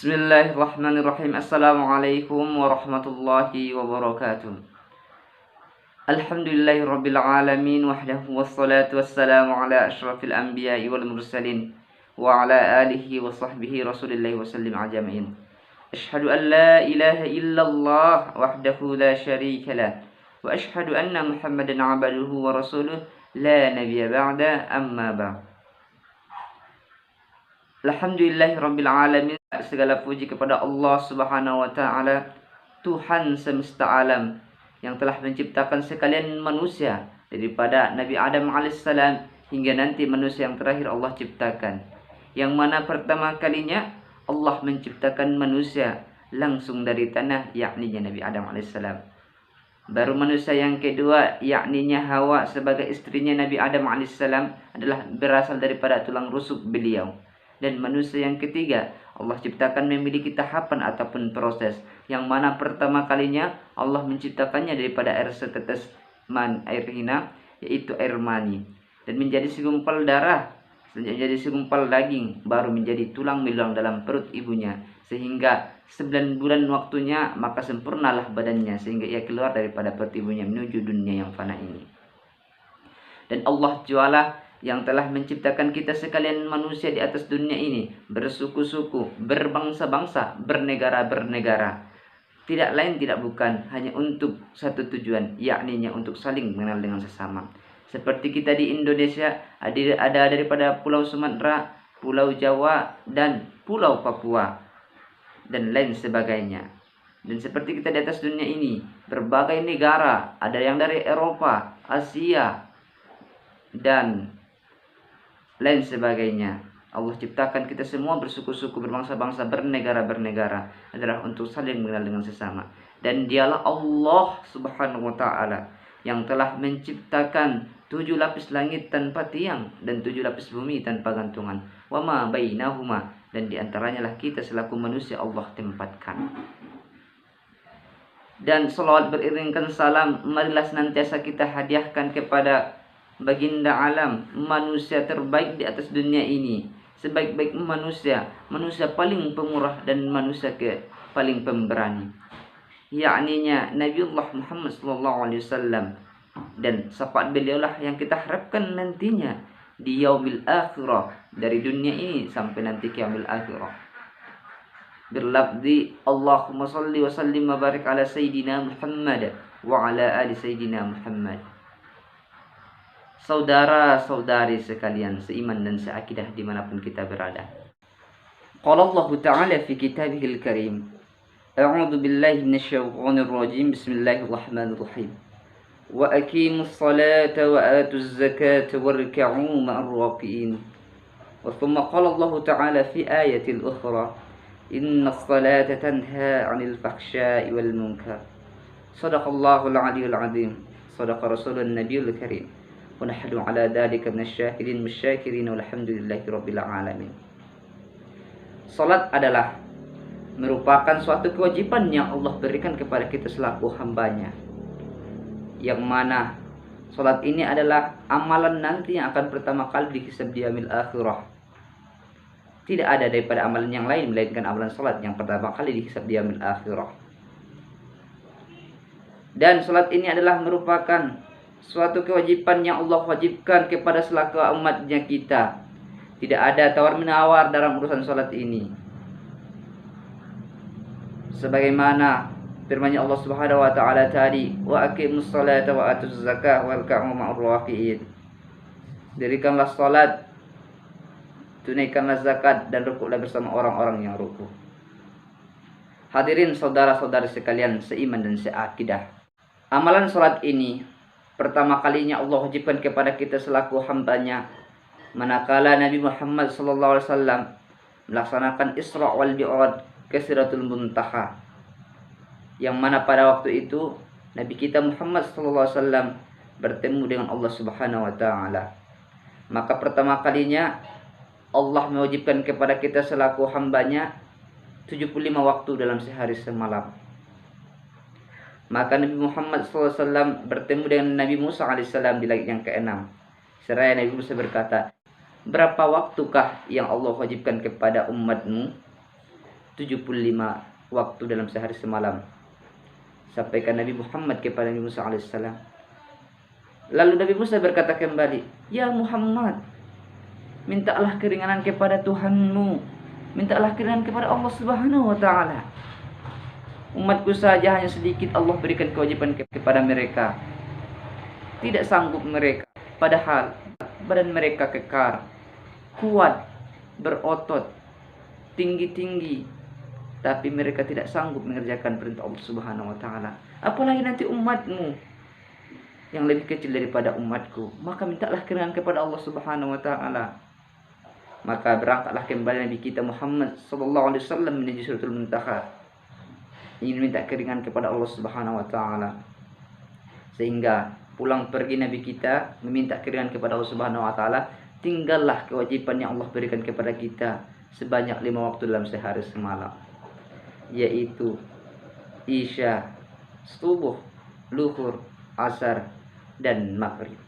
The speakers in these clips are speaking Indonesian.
Bismillahirrahmanirrahim. Assalamualaikum warahmatullahi wabarakatuh. Alhamdulillahirabbil alamin wahdahu wassalatu wassalamu ala asyrafil anbiya'i wal mursalin wa ala alihi wa sahbihi rasulillahi wa sallim ajma'in. Asyhadu an la ilaha illallah wahdahu la syarika lah wa asyhadu anna Muhammadan 'abduhu wa rasuluh la nabiyya ba'da amma ba'd. Alhamdulillahirabbil alamin. Segala puji kepada Allah Subhanahu wa taala, Tuhan semesta alam yang telah menciptakan sekalian manusia daripada Nabi Adam alaihissalam hingga nanti manusia yang terakhir Allah ciptakan. Yang mana pertama kalinya Allah menciptakan manusia langsung dari tanah, yakninya Nabi Adam alaihissalam. Baru manusia yang kedua, yakninya Hawa sebagai istrinya Nabi Adam alaihissalam, adalah berasal daripada tulang rusuk beliau. Dan manusia yang ketiga, Allah ciptakan memiliki tahapan ataupun proses, yang mana pertama kalinya Allah menciptakannya daripada air setetes air hina, yaitu air mani, dan menjadi segumpal darah, menjadi segumpal daging, baru menjadi tulang belulang dalam perut ibunya, sehingga 9 bulan waktunya, maka sempurnalah badannya sehingga ia keluar daripada perut ibunya menuju dunia yang fana ini. Dan Allah jualah yang telah menciptakan kita sekalian manusia di atas dunia ini, bersuku-suku, berbangsa-bangsa, bernegara-bernegara. Tidak lain tidak bukan hanya untuk satu tujuan, yakninya untuk saling mengenal dengan sesama. Seperti kita di Indonesia, ada daripada Pulau Sumatera, Pulau Jawa, dan Pulau Papua, dan lain sebagainya. Dan seperti kita di atas dunia ini, berbagai negara, ada yang dari Eropa, Asia, dan lain sebagainya. Allah ciptakan kita semua bersuku-suku, berbangsa-bangsa, bernegara-bernegara adalah untuk saling mengenal dengan sesama. Dan dialah Allah Subhanahu wa taala yang telah menciptakan 7 lapis langit tanpa tiang dan 7 lapis bumi tanpa gantungan. Wa ma bainahuma, dan diantaranya lah kita selaku manusia Allah tempatkan. Dan salawat beriringkan salam marilah senantiasa kita hadiahkan kepada baginda alam, manusia terbaik di atas dunia ini, sebaik-baik manusia, manusia paling pemurah dan manusia paling pemberani, yakninya Nabiullah Muhammad SAW. Dan syafaat beliaulah yang kita harapkan nantinya di yaumil akhirah, dari dunia ini sampai nanti yaumil akhirah. Berlafzi Allahumma salli wa sallim wa barik ala sayyidina Muhammad wa ala ali sayyidina Muhammad. Saudara-saudari sekalian seiman dan seakidah dimanapun kita berada. Qala Allah Ta'ala fi kitabihil karim, A'udzu billahi minasyaitonir rajim, Bismillahirrahmanirrahim. Wa aqimus salata wa atuz zakata warka'u ma'ar raki'in. Wa thumma qala Allah Ta'ala fi ayatil ukhra, Innas salata tanha 'anil fahsya'i wal munkar. Shadaqallahul 'aliyyul 'azim. Shadaqa rasulun nabiyul karim. Wa nahnu ala dzalika minasyakirin musyakirin walhamdulillahi rabbil alamin. Salat adalah merupakan suatu kewajiban yang Allah berikan kepada kita selaku hambanya, yang mana salat ini adalah amalan nanti yang akan pertama kali dihisab di yaumil akhirah. Tidak ada daripada amalan yang lain melainkan amalan salat yang pertama kali dihisab di yaumil akhirah. Dan salat ini adalah merupakan suatu kewajiban yang Allah wajibkan kepada selaku umatnya kita. Tidak ada tawar-menawar dalam urusan salat ini. Sebagaimana firman Allah Subhanahu wa taala tadi, wa aqimus salata wa atuz zakah warka'u ma'ar raki'in. Dirikanlah salat, tunaikanlah zakat, dan rukuklah bersama orang-orang yang rukuk. Hadirin saudara-saudari sekalian seiman dan seakidah, amalan salat ini pertama kalinya Allah wajibkan kepada kita selaku hambanya manakala Nabi Muhammad SAW melaksanakan Isra wal Mi'raj ke Sidratul Muntaha, yang mana pada waktu itu Nabi kita Muhammad SAW bertemu dengan Allah Subhanahu wa taala. Maka pertama kalinya Allah mewajibkan kepada kita selaku hambanya 75 waktu dalam sehari semalam. Maka Nabi Muhammad SAW bertemu dengan Nabi Musa AS di langit yang ke-6. Seraya Nabi Musa berkata, berapa waktukah yang Allah wajibkan kepada umatmu? 75 waktu dalam sehari semalam. Sampaikan Nabi Muhammad kepada Nabi Musa alaihissalam. Lalu Nabi Musa berkata kembali, "Ya Muhammad, mintalah keringanan kepada Tuhanmu, mintalah keringanan kepada Allah Subhanahu wa taala. Umatku saja hanya sedikit Allah berikan kewajiban kepada mereka. Tidak sanggup mereka, padahal badan mereka kekar, kuat, berotot, tinggi-tinggi, tapi mereka tidak sanggup mengerjakan perintah Allah Subhanahu wa taala. Apalagi nanti umatmu yang lebih kecil daripada umatku. Maka mintalah keringanan kepada Allah Subhanahu wa taala." Maka berangkatlah kembali Nabi kita Muhammad sallallahu alaihi wasallam menuju Sidratul Muntaha, ingin minta keringanan kepada Allah Subhanahu wa taala. Sehingga pulang pergi Nabi kita meminta keringanan kepada Allah Subhanahu wa taala, tinggallah kewajiban yang Allah berikan kepada kita sebanyak 5 waktu dalam sehari semalam, yaitu Isya, subuh, luhur, asar, dan maghrib.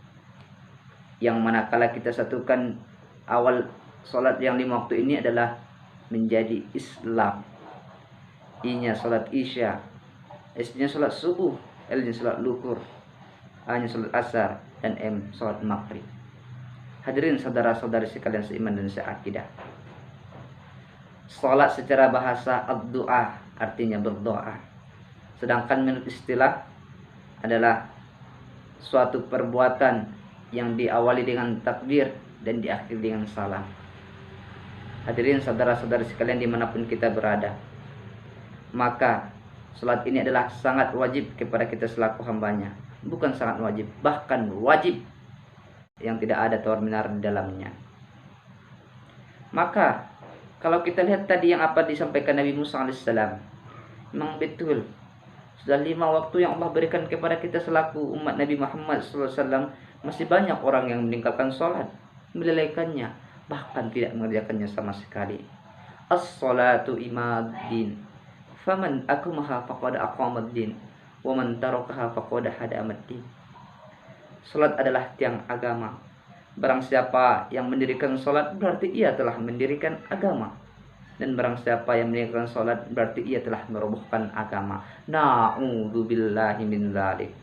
Yang manakala kita satukan awal solat yang 5 waktu ini adalah menjadi Islam. I-nya solat Isya, S-nya solat subuh, L-nya solat luhur, A-nya solat asar, dan M solat maghrib. Hadirin saudara-saudari sekalian seiman dan seakidah, salat secara bahasa ad-du'a artinya berdoa. Sedangkan menurut istilah adalah suatu perbuatan yang diawali dengan takbir dan diakhiri dengan salam. Hadirin saudara-saudari sekalian dimanapun kita berada, maka salat ini adalah sangat wajib kepada kita selaku hambanya. Bukan sangat wajib, bahkan wajib, yang tidak ada tawar menarik di dalamnya. Maka kalau kita lihat tadi yang apa disampaikan Nabi Musa alaihissalam, memang betul sudah 5 waktu yang Allah berikan kepada kita selaku umat Nabi Muhammad SAW. Masih banyak orang yang meninggalkan sholat, melalaikannya, bahkan tidak mengerjakannya sama sekali. As-salatu imaddin, faman akumaha faqad aqamaddin, wa man tarakaha faqad hadamaddin. Salat adalah tiang agama. Barang siapa yang mendirikan salat berarti ia telah mendirikan agama. Dan barang siapa yang meninggalkan salat berarti ia telah merobohkan agama. Na'udzubillahi min dzalik.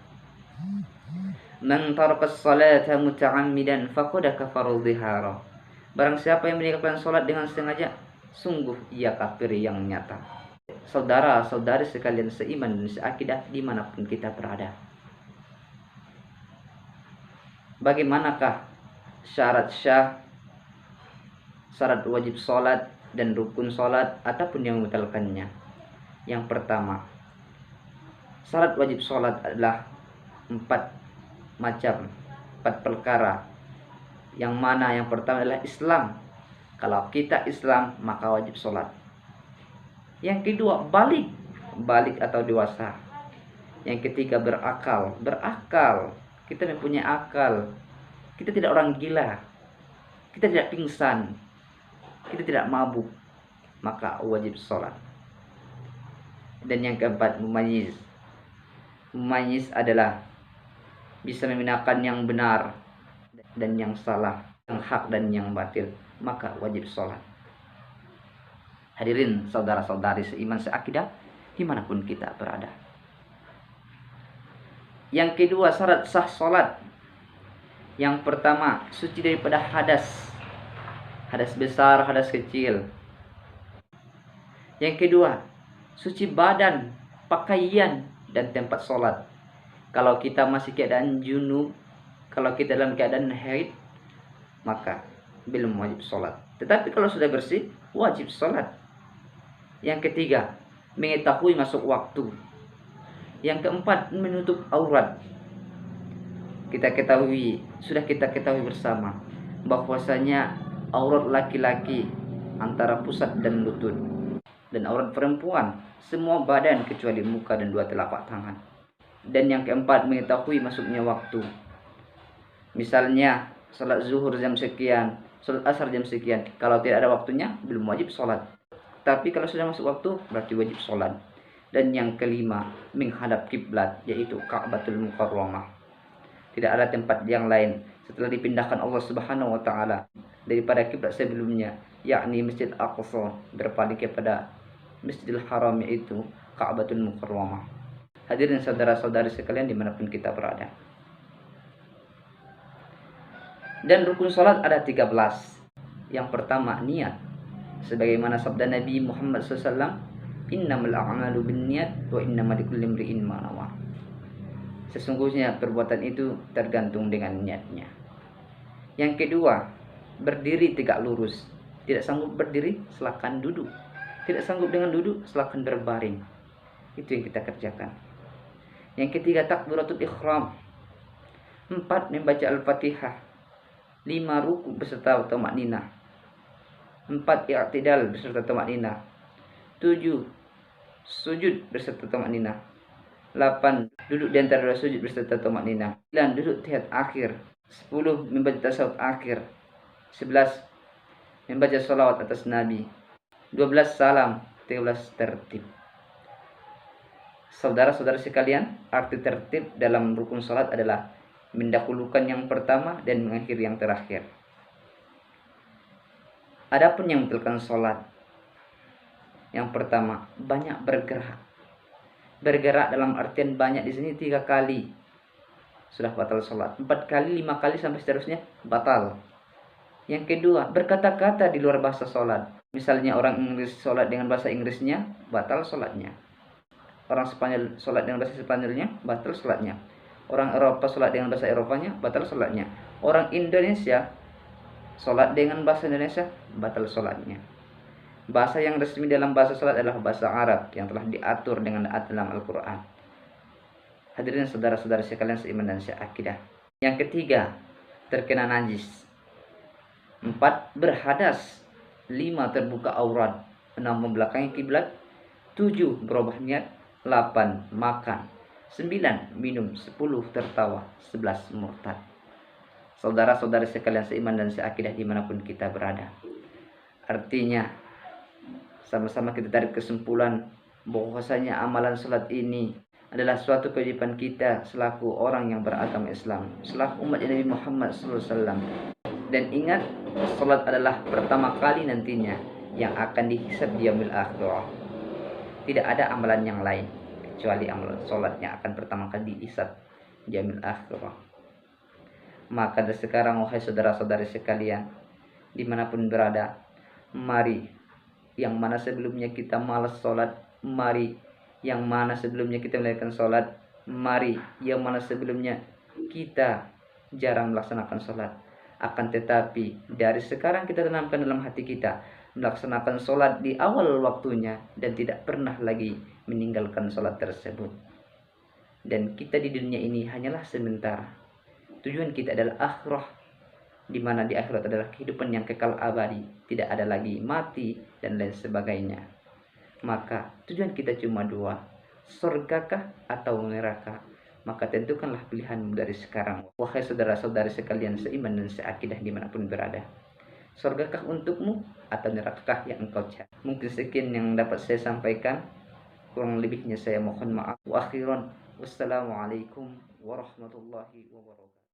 Man tarakas salata muta'ammidan faqad kafara dhihara. Barang siapa yang meninggalkan salat dengan sengaja, sungguh ia kafir yang nyata. Saudara-saudari sekalian seiman dan seakidah dimanapun kita berada, bagaimanakah syarat wajib sholat dan rukun sholat ataupun yang membatalkannya? Yang pertama, syarat wajib sholat adalah 4 perkara. Yang mana yang pertama adalah Islam. Kalau kita Islam maka wajib sholat. Yang kedua, balik atau dewasa. Yang ketiga, berakal. Kita mempunyai akal. Kita tidak orang gila. Kita tidak pingsan. Kita tidak mabuk. Maka wajib sholat. Dan yang keempat, mumayyiz. Mumayyiz adalah bisa membedakan yang benar dan yang salah, yang hak dan yang batil. Maka wajib sholat. Hadirin saudara-saudari seiman seakidah dimanapun kita berada. Yang kedua, syarat sah sholat. Yang pertama, suci daripada hadas. Hadas besar, hadas kecil. Yang kedua, suci badan, pakaian, dan tempat sholat. Kalau kita masih keadaan junub, kalau kita dalam keadaan haid, maka belum wajib sholat. Tetapi kalau sudah bersih, wajib sholat. Yang ketiga, mengetahui masuk waktu. Yang keempat, menutup aurat. Sudah kita ketahui bersama bahwasanya aurat laki-laki antara pusat dan lutut, dan aurat perempuan semua badan kecuali muka dan 2 telapak tangan. Dan yang keempat, mengetahui masuknya waktu. Misalnya salat zuhur jam sekian, salat asar jam sekian, kalau tidak ada waktunya belum wajib salat. Tapi kalau sudah masuk waktu berarti wajib sholat. Dan yang kelima, menghadap kiblat, yaitu Ka'batul Mukarramah. Tidak ada tempat yang lain setelah dipindahkan Allah Subhanahu wa taala daripada kiblat sebelumnya, yakni Masjid Al-Aqsa, berpaling kepada Masjidil Haram, yaitu Ka'batul Mukarramah. Hadirin saudara-saudari sekalian dimanapun kita berada. Dan rukun salat ada 13. Yang pertama, niat. Sebagaimana sabda Nabi Muhammad SAW, innamal a'malu binniyat wa innamal likulli imri'in ma nawa. Sesungguhnya perbuatan itu tergantung dengan niatnya. Yang kedua, berdiri tegak lurus. Tidak sanggup berdiri, silakan duduk. Tidak sanggup dengan duduk, silakan berbaring. Itu yang kita kerjakan. Yang ketiga, takbiratul ihram. 4, membaca Al-Fatihah. 5, ruku beserta tamakninah. 4, i'tidal beserta tamakninah. 7, sujud beserta tamakninah. 8, duduk di antara dua sujud beserta tamakninah. 9, duduk tahiyat akhir. 10, membaca tasawuf akhir. 11, membaca salawat atas Nabi. 12, salam. 13, tertib. Saudara-saudara sekalian, arti tertib dalam rukun salat adalah mendahulukan yang pertama dan mengakhiri yang terakhir. Adapun yang membatalkan salat, yang pertama, banyak bergerak. Bergerak dalam artian banyak di sini 3 kali sudah batal salat, 4 kali, 5 kali sampai seterusnya batal. Yang kedua, berkata-kata di luar bahasa salat. Misalnya orang Inggris salat dengan bahasa Inggrisnya, batal salatnya. Orang Spanyol salat dengan bahasa Spanyolnya, batal salatnya. Orang Eropa salat dengan bahasa Eropanya, batal salatnya. Orang Indonesia salat dengan bahasa Indonesia, batal salatnya. Bahasa yang resmi dalam bahasa salat adalah bahasa Arab yang telah diatur dengan dalam Al-Quran. Hadirin saudara-saudara sekalian seiman dan seakidah. Yang ketiga, terkena najis. 4, berhadas. 5, terbuka aurat. 6, membelakangi kiblat. 7, berubah niat. 8, makan. 9, minum. 10, tertawa. 11, murtad. Saudara-saudara sekalian seiman dan seakidah dimanapun kita berada. Artinya, sama-sama kita tarik kesimpulan bahwasanya amalan salat ini adalah suatu kewajiban kita selaku orang yang beragama Islam, selaku umat Nabi Muhammad SAW. Dan ingat, salat adalah pertama kali nantinya yang akan dihisab di yaumil akhirah. Tidak ada amalan yang lain kecuali amalan salat yang akan pertama kali dihisab di yaumil akhirah. Maka dari sekarang, wahai saudara-saudari sekalian, dimanapun berada, mari, yang mana sebelumnya kita malas sholat, mari. Yang mana sebelumnya kita melakukan sholat, mari. Yang mana sebelumnya kita jarang melaksanakan sholat. Akan tetapi dari sekarang kita tanamkan dalam hati kita melaksanakan sholat di awal waktunya dan tidak pernah lagi meninggalkan sholat tersebut. Dan kita di dunia ini hanyalah sementara. Tujuan kita adalah akhirah, di mana di akhirat adalah kehidupan yang kekal abadi, tidak ada lagi mati dan lain sebagainya. Maka tujuan kita cuma 2, surgakah atau neraka? Maka tentukanlah pilihanmu dari sekarang. Wahai saudara-saudari sekalian seiman dan seakidah dimanapun berada, surgakah untukmu atau nerakakah yang engkau cari? Mungkin sekian yang dapat saya sampaikan, kurang lebihnya saya mohon maaf. Wa akhiran, wassalamualaikum warahmatullahi wabarakatuh.